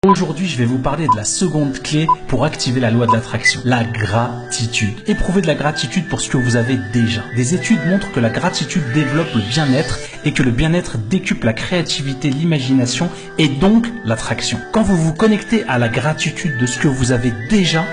Aujourd'hui, je vais vous parler de la seconde clé pour activer la loi de l'attraction, la gratitude. Éprouvez de la gratitude pour ce que vous avez déjà. Des études montrent que la gratitude développe le bien-être et que le bien-être décuple la créativité, l'imagination et donc l'attraction. Quand vous vous connectez à la gratitude de ce que vous avez déjà,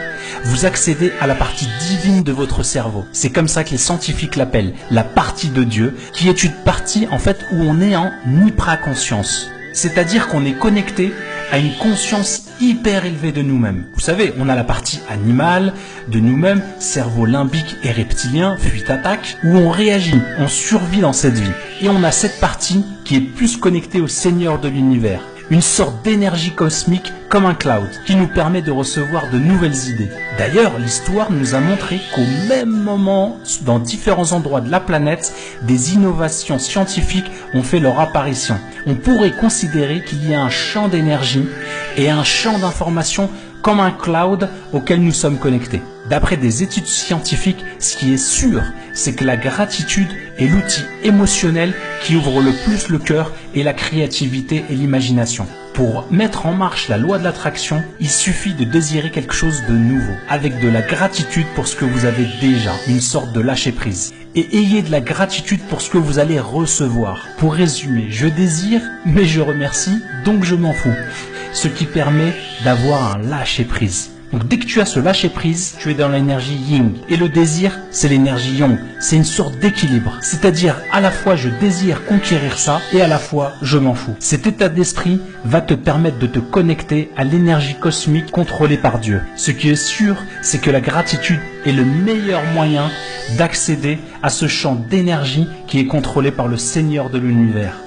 vous accédez à la partie divine de votre cerveau. C'est comme ça que les scientifiques l'appellent, la partie de Dieu, qui est une partie en fait où on est en hypraconscience. C'est-à-dire qu'on est connecté à une conscience hyper élevée de nous-mêmes. Vous savez, on a la partie animale de nous-mêmes, cerveau limbique et reptilien, fuite-attaque, où on réagit, on survit dans cette vie. Et on a cette partie qui est plus connectée au Seigneur de l'univers. Une sorte d'énergie cosmique comme un cloud qui nous permet de recevoir de nouvelles idées. D'ailleurs, l'histoire nous a montré qu'au même moment, dans différents endroits de la planète, des innovations scientifiques ont fait leur apparition. On pourrait considérer qu'il y a un champ d'énergie et un champ d'information comme un cloud auquel nous sommes connectés. D'après des études scientifiques, ce qui est sûr, c'est que la gratitude est l'outil émotionnel qui ouvre le plus le cœur et la créativité et l'imagination. Pour mettre en marche la loi de l'attraction, il suffit de désirer quelque chose de nouveau, avec de la gratitude pour ce que vous avez déjà, une sorte de lâcher-prise. Et ayez de la gratitude pour ce que vous allez recevoir. Pour résumer, je désire, mais je remercie, donc je m'en fous. Ce qui permet d'avoir un lâcher-prise. Donc dès que tu as ce lâcher-prise, tu es dans l'énergie yin. Et le désir, c'est l'énergie yang. C'est une sorte d'équilibre. C'est-à-dire à la fois je désire conquérir ça et à la fois je m'en fous. Cet état d'esprit va te permettre de te connecter à l'énergie cosmique contrôlée par Dieu. Ce qui est sûr, c'est que la gratitude est le meilleur moyen d'accéder à ce champ d'énergie qui est contrôlé par le Seigneur de l'univers.